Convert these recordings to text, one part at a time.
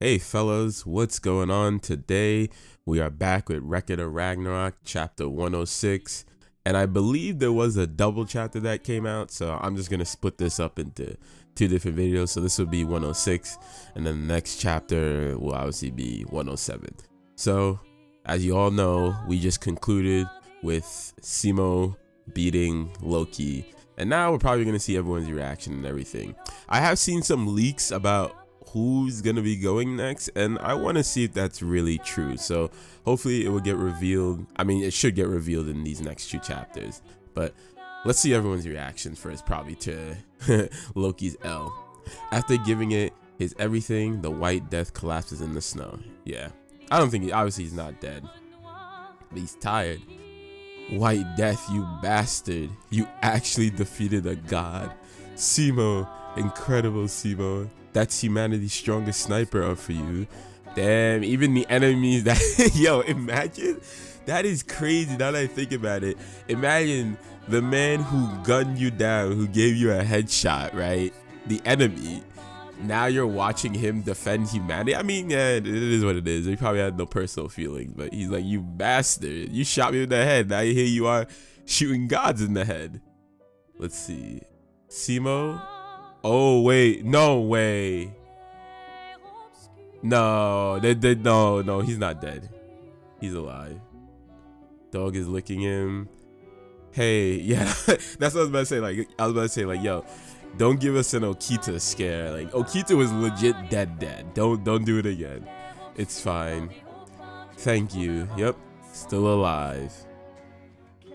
Hey fellas, what's going on? Today we are back with Record of Ragnarok chapter 106, and I believe there was a double chapter that came out, so I'm just gonna split this up into two different videos. So this will be 106, and then the next chapter will obviously be 107. So as you all know, we just concluded with Simo beating Loki, and now we're probably gonna see everyone's reaction and everything. I have seen some leaks about who's gonna be going next, and I want to see if that's really true. So hopefully it will get revealed. I mean, it should get revealed in these next two chapters, but let's see everyone's reaction first, probably to Loki's L. After giving it his everything, the White Death collapses in the snow. Yeah, I don't think obviously he's not dead, but he's tired. White Death, you bastard, you actually defeated a god. Simo, incredible Simo. That's humanity's strongest sniper up for you. Damn, even the enemies that yo, imagine, that is crazy now that I think about it. Imagine the man who gunned you down, who gave you a headshot, right? The enemy. Now you're watching him defend humanity. I mean, yeah, it is what it is. He probably had no personal feelings, but he's like, you bastard, you shot me in the head. Now here you are shooting gods in the head. Let's see. Simo. Oh wait, no way. No, no, he's not dead. He's alive. Dog is licking him. Hey, yeah, that's what I was about to say. Like, yo, don't give us an Okita scare. Like, Okita was legit dead. Don't do it again. It's fine. Thank you. Yep, still alive.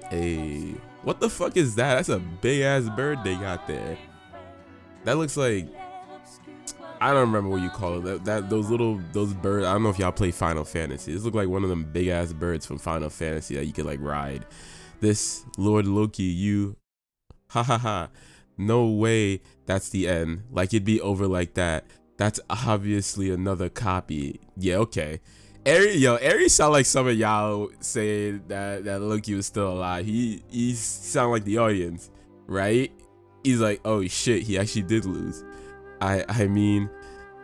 Hey, what the fuck is that? That's a big ass bird they got there. That looks like, I don't remember what you call it. Those birds. I don't know if y'all play Final Fantasy. This look like one of them big ass birds from Final Fantasy that you could like ride. This Lord Loki, you, ha ha ha. No way. That's the end. Like it'd be over like that. That's obviously another copy. Yeah, okay. Ares sound like some of y'all saying that Loki was still alive. He sound like the audience, right? He's like, oh shit, he actually did lose. I mean,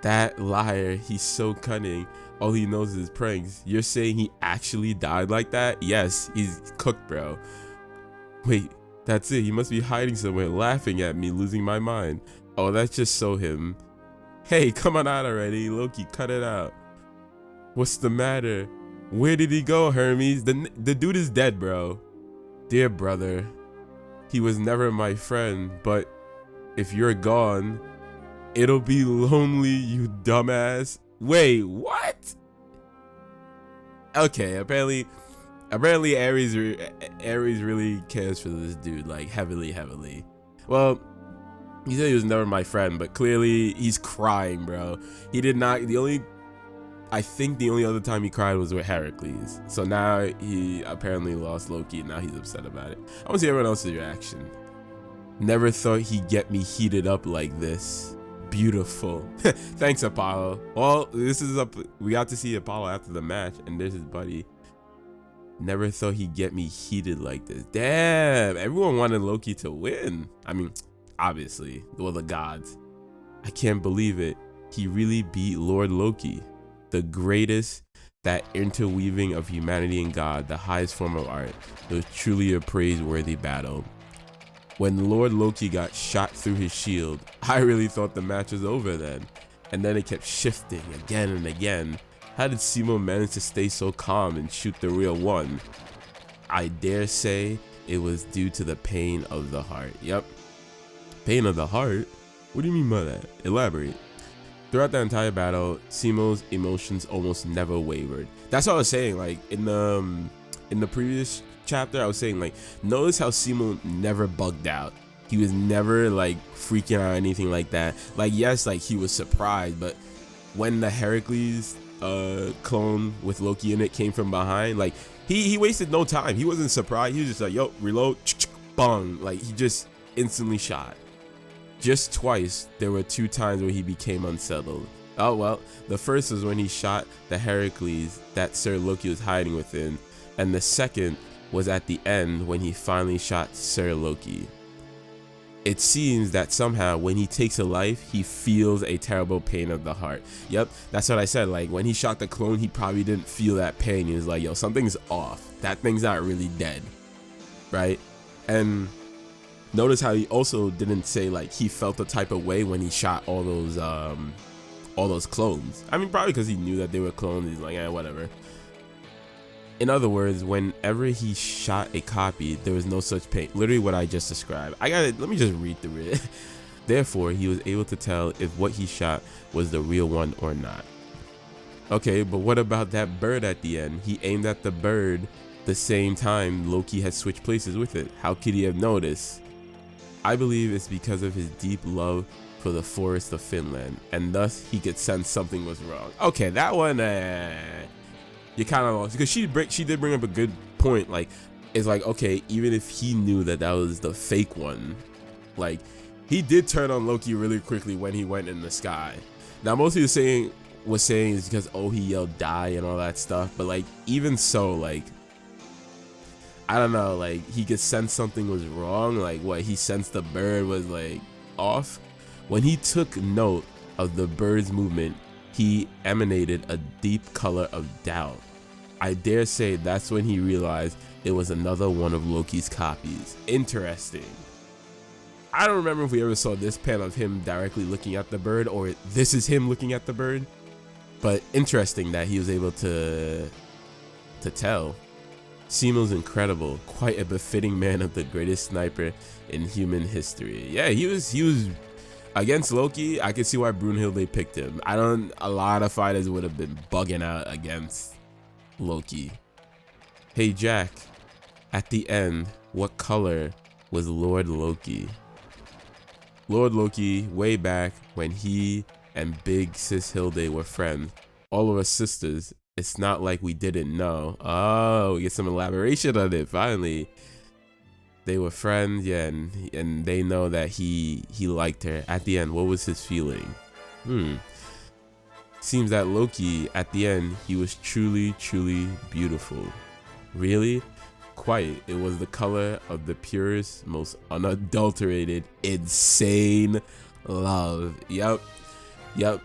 that liar, he's so cunning. All he knows is pranks. You're saying he actually died like that? Yes, he's cooked, bro. Wait, that's it. He must be hiding somewhere, laughing at me, losing my mind. Oh, that's just so him. Hey, come on out already, Loki, cut it out. What's the matter? Where did he go, Hermes? The dude is dead, bro. Dear brother. He was never my friend, but if you're gone, it'll be lonely, you dumbass. Wait, what? Okay, apparently Ares really cares for this dude, like heavily. Well, he said he was never my friend, but clearly he's crying, bro. He did not. I think the only other time he cried was with Heracles. So now he apparently lost Loki, and now he's upset about it. I want to see everyone else's reaction. Never thought he'd get me heated up like this. Beautiful. Thanks, Apollo. Well, we got to see Apollo after the match, and there's his buddy. Never thought he'd get me heated like this. Damn, everyone wanted Loki to win. I mean, obviously, well, the gods. I can't believe it. He really beat Lord Loki. The greatest, that interweaving of humanity and God, the highest form of art. It was truly a praiseworthy battle. When Lord Loki got shot through his shield, I really thought the match was over then. And then it kept shifting again and again. How did Simo manage to stay so calm and shoot the real one? I dare say it was due to the pain of the heart. Yep. Pain of the heart? What do you mean by that? Elaborate. Throughout the entire battle, Simo's emotions almost never wavered. That's what I was saying. Like in the previous chapter, I was saying, like, notice how Simo never bugged out. He was never like freaking out or anything like that. Like, yes, like he was surprised, but when the Heracles clone with Loki in it came from behind, like he wasted no time. He wasn't surprised. He was just like, yo, reload, bang. Like he just instantly shot. Just twice, there were 2 times where he became unsettled. Oh well, the first was when he shot the Heracles that Sir Loki was hiding within, and the second was at the end when he finally shot Sir Loki. It seems that somehow when he takes a life, he feels a terrible pain of the heart. Yep, that's what I said. Like when he shot the clone, he probably didn't feel that pain. He was like, yo, something's off. That thing's not really dead, right? And notice how he also didn't say like he felt the type of way when he shot all those clones. I mean, probably because he knew that they were clones. He's like, whatever. In other words, whenever he shot a copy, there was no such pain. Literally what I just described. Let me just read through it. Therefore, he was able to tell if what he shot was the real one or not. Okay, but what about that bird at the end? He aimed at the bird the same time Loki had switched places with it. How could he have noticed? I believe it's because of his deep love for the forest of Finland, and thus he could sense something was wrong. Okay, that one, you kind of lost, because she did bring up a good point. Like, it's like, okay, even if he knew that that was the fake one, like, he did turn on Loki really quickly when he went in the sky. Now, most of you was saying is because, oh, he yelled die and all that stuff, but like, even so, like, I don't know, like, he could sense something was wrong. Like, what, he sensed the bird was like off. When he took note of the bird's movement, he emanated a deep color of doubt. I dare say that's when he realized it was another one of Loki's copies. Interesting. I don't remember if we ever saw this pan of him directly looking at the bird, or this is him looking at the bird. But interesting that he was able to tell. Simu's incredible, quite a befitting man of the greatest sniper in human history. Yeah, he was against Loki. I can see why Brunhild they picked him. A lot of fighters would have been bugging out against Loki. Hey Jack, at the end, what color was Lord Loki? Lord Loki, way back when he and Big Sis Hilde were friends, all of us sisters, it's not like we didn't know. Oh, we get some elaboration on it, finally. They were friends, yeah, and they know that he liked her. At the end, what was his feeling? Seems that Loki, at the end, he was truly, truly beautiful. Really? Quite. It was the color of the purest, most unadulterated, insane love. Yep.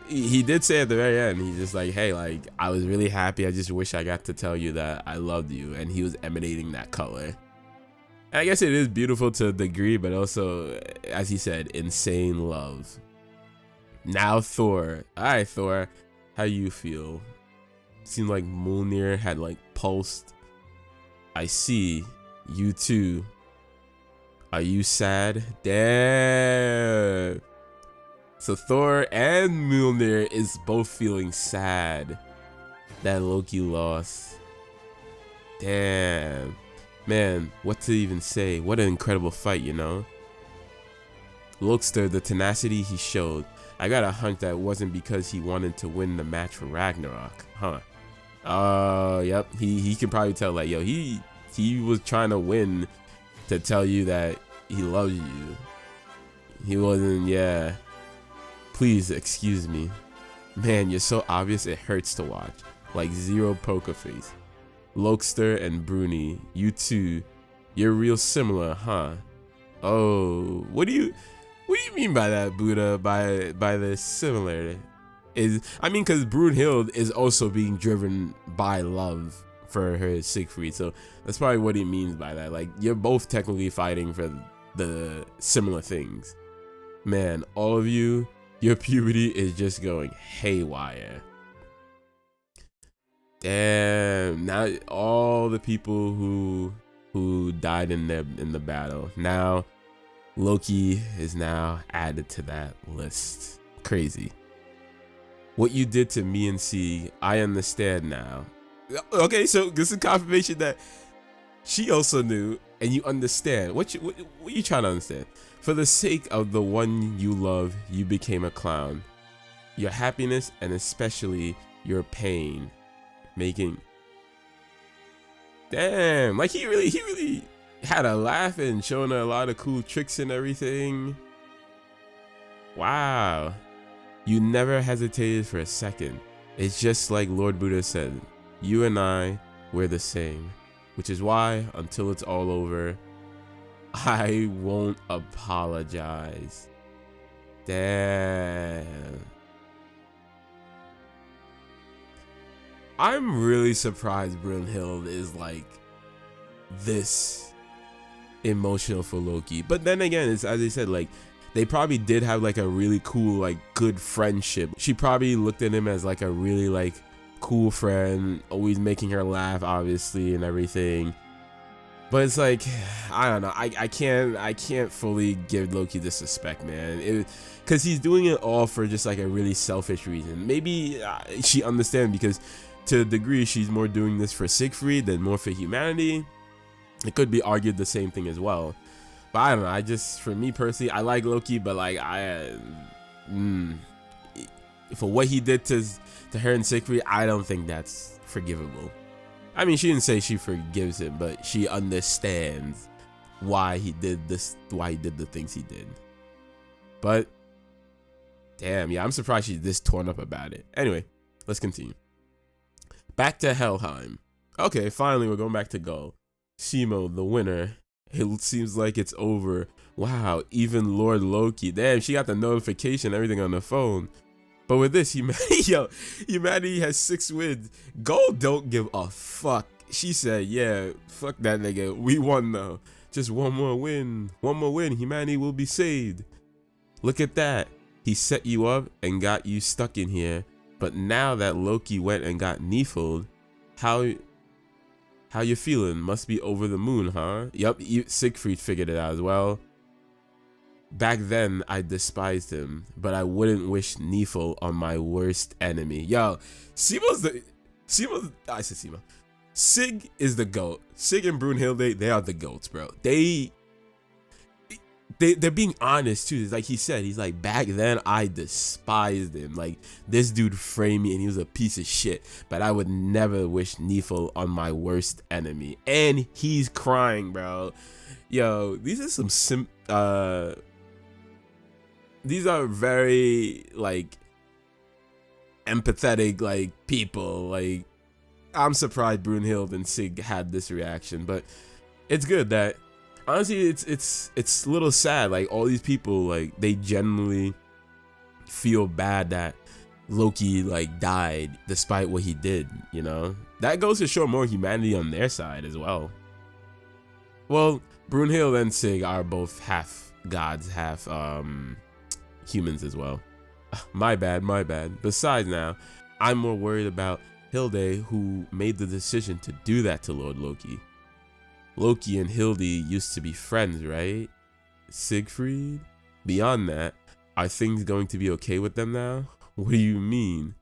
He did say at the very end, he's just like, hey, like, I was really happy. I just wish I got to tell you that I loved you. And he was emanating that color. And I guess it is beautiful to a degree, but also, as he said, insane love. Now Thor. Alright, Thor. How you feel? Seemed like Mjolnir had like pulsed. I see. You too. Are you sad? Damn. So Thor and Mjolnir is both feeling sad that Loki lost. Damn. Man, what to even say? What an incredible fight, you know? Lokster, the tenacity he showed. I got a hunch that wasn't because he wanted to win the match for Ragnarok, huh? Yep. He can probably tell, like, yo, he was trying to win to tell you that he loves you. He wasn't, yeah. Please excuse me. Man, you're so obvious it hurts to watch. Like zero poker face. Lokster and Bruni, you two, you're real similar, huh? Oh, what do you mean by that, Buddha? By the similar? I mean, because Brunhild is also being driven by love for her Siegfried, so that's probably what he means by that. Like, you're both technically fighting for the similar things. Man, all of you, your puberty is just going haywire. Damn, now all the people who died in the battle, now Loki is now added to that list. Crazy. What you did to me and C, I understand now. Okay, so this is confirmation that she also knew, and you understand. What you trying to understand? For the sake of the one you love, you became a clown. Your happiness and especially your pain, making. Damn, like he really had a laugh and showing her a lot of cool tricks and everything. Wow. You never hesitated for a second. It's just like Lord Buddha said, you and I, we're the same. Which is why, until it's all over, I won't apologize. Damn. I'm really surprised Brunhild is like this emotional for Loki. But then again, it's as I said, like they probably did have like a really cool, like good friendship. She probably looked at him as like a really like cool friend, always making her laugh, obviously, and everything. But it's like, I don't know. I can't fully give Loki this respect, man. Because he's doing it all for just like a really selfish reason. Maybe she understands, because to a degree she's more doing this for Siegfried than more for humanity. It could be argued the same thing as well. But I don't know. For me personally, I like Loki, but like for what he did to her and Siegfried, I don't think that's forgivable. I mean, she didn't say she forgives him, but she understands why he did this, why he did the things he did. But damn, yeah, I'm surprised she's this torn up about it. Anyway, let's continue. Back to Helheim. Okay, finally we're going back to Gull. Simo, the winner. It seems like it's over. Wow, even Lord Loki. Damn, she got the notification, everything on the phone. But with this, humanity has 6 wins. Gold don't give a fuck. She said, yeah, fuck that nigga. We won now. Just one more win. One more win. Humanity will be saved. Look at that. He set you up and got you stuck in here. But now that Loki went and got Niflheim, how you feeling? Must be over the moon, huh? Yup, Siegfried figured it out as well. Back then, I despised him, but I wouldn't wish Niflheim on my worst enemy. Yo, Sig is the GOAT. Sig and Brunhild, they are the GOATs, bro. They're being honest too. It's like he said, he's like, back then I despised him. Like, this dude framed me and he was a piece of shit, but I would never wish Niflheim on my worst enemy. And he's crying, bro. Yo, these are some these are very like empathetic like people. Like, I'm surprised Brunhild and Sig had this reaction, but it's good that honestly it's a little sad. Like, all these people, like, they genuinely feel bad that Loki like died despite what he did, you know? That goes to show more humanity on their side as well. Well, Brunhild and Sig are both half gods, half humans as well. My bad. Besides, now I'm more worried about Hilde, who made the decision to do that to Lord Loki. Loki and Hilde used to be friends, right? Siegfried? Beyond that, are things going to be okay with them now? What do you mean?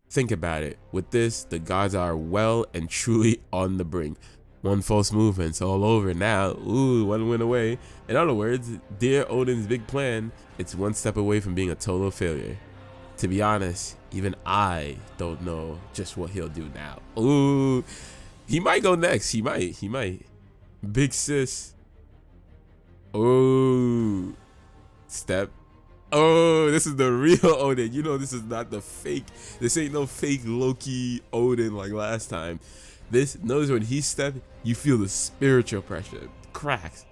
Think about it. With this, the gods are well and truly on the brink. One false move and it's all over now. Ooh, one win away. In other words, dear Odin's big plan, it's one step away from being a total failure. To be honest, even I don't know just what he'll do now. Ooh, he might go next. He might. Big sis. Ooh, step. Oh, this is the real Odin. You know, this is not the fake. This ain't no fake Loki Odin like last time. Notice when he stepped, you feel the spiritual pressure. Cracks.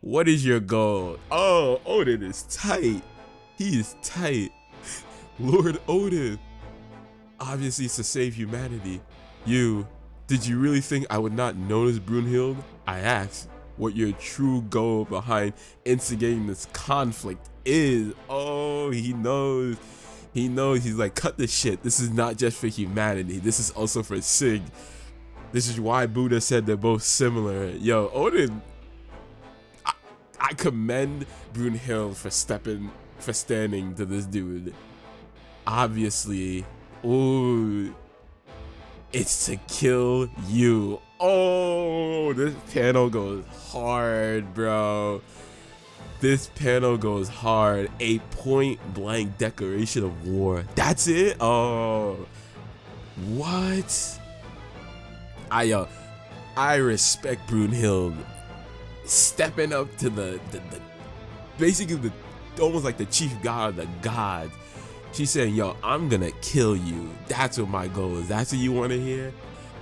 What is your goal? Oh, Odin is tight. He is tight. Lord Odin. Obviously, it's to save humanity. Did you really think I would not notice Brunhild? I asked what your true goal behind instigating this conflict is. Oh, he knows. He's like, cut this shit. This is not just for humanity. This is also for Sig. This is why Buddha said they're both similar. Yo, Odin, I commend Brunhild for standing to this dude. Obviously, ooh, it's to kill you. Oh, this panel goes hard, bro. This panel goes hard. A point-blank declaration of war. That's it? Oh, what? I respect Brunhild stepping up to the basically almost like the chief god of the gods. She's saying, yo, I'm gonna kill you. That's what my goal is. That's what you want to hear?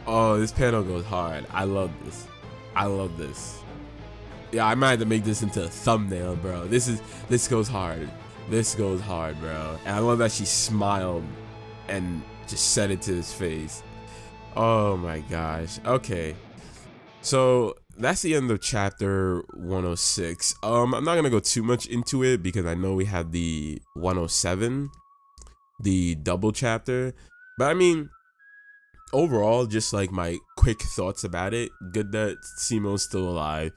Oh, this panel goes hard. I love this. Yeah, I might have to make this into a thumbnail, bro. This goes hard. This goes hard, bro. And I love that she smiled and just said it to his face. Oh my gosh. Okay. So that's the end of chapter 106. I'm not gonna go too much into it because I know we have the 107, the double chapter. But I mean, overall, just like my quick thoughts about it. Good that Simo's still alive.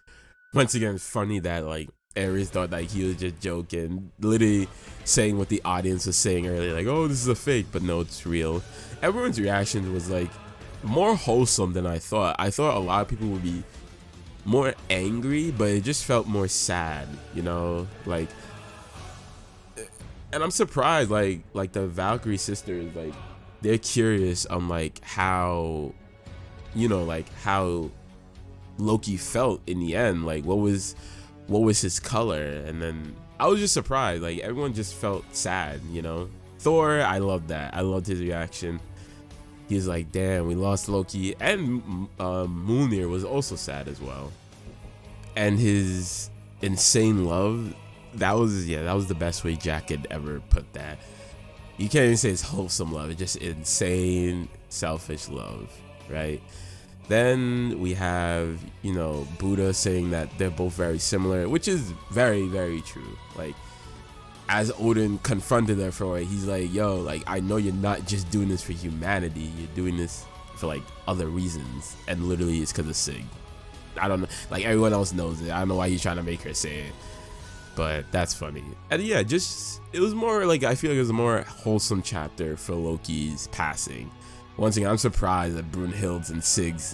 Once again, it's funny that like Ares thought like he was just joking, literally saying what the audience was saying earlier, like, oh, this is a fake, but no, it's real. Everyone's reaction was like more wholesome than I thought. I thought a lot of people would be more angry, but it just felt more sad, you know, like. And I'm surprised, like the Valkyrie sisters, like they're curious on like how, you know, like how Loki felt in the end, like what was his color. And then I was just surprised, like everyone just felt sad, you know. Thor, I loved that. I loved his reaction. He's like, damn, we lost Loki. And Mjolnir was also sad as well. And his insane love, that was the best way Jack could ever put that. You can't even say it's wholesome love, it's just insane, selfish love, right? Then we have, you know, Buddha saying that they're both very similar, which is very, very true. Like, as Odin confronted her for it, he's like, yo, like, I know you're not just doing this for humanity, you're doing this for like other reasons, and literally it's because of Sig. I don't know, like everyone else knows it. I don't know why he's trying to make her say it, but that's funny. And yeah, just, it was more like, I feel like it was a more wholesome chapter for Loki's passing. Once again, I'm surprised at Brunhild's and Sig's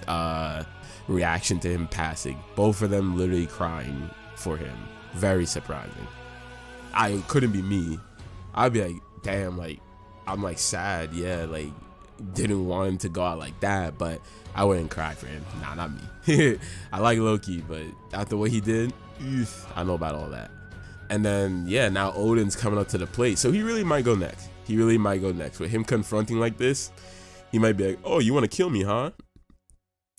reaction to him passing. Both of them literally crying for him. Very surprising. I couldn't be me. I'd be like, damn, like, I'm like sad, yeah, like, didn't want him to go out like that, but I wouldn't cry for him. Nah, not me. I like Loki, but after what he did, I know about all that. And then, yeah, now Odin's coming up to the plate, so he really might go next. He really might go next. With him confronting like this, he might be like, oh, you want to kill me, huh?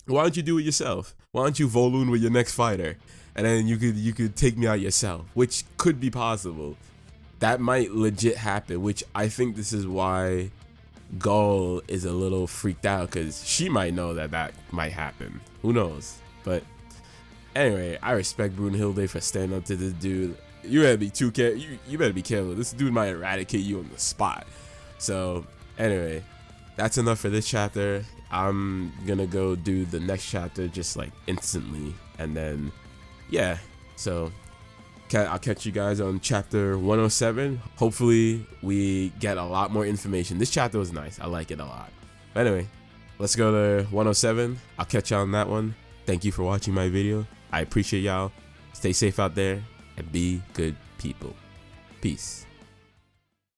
Why don't you do it yourself? Why don't you Volund with your next fighter? And then you could take me out yourself, which could be possible. That might legit happen, which I think this is why Gull is a little freaked out, because she might know that might happen. Who knows? But anyway, I respect Brunhilde for standing up to this dude. You better be you better be careful. This dude might eradicate you on the spot. So anyway, that's enough for this chapter. I'm gonna go do the next chapter just like instantly, and then yeah, so I'll catch you guys on chapter 107. Hopefully we get a lot more information. This chapter was nice. I like it a lot. But anyway, let's go to 107. I'll catch y'all on that one. Thank you for watching my video. I appreciate y'all. Stay safe out there and be good people. Peace.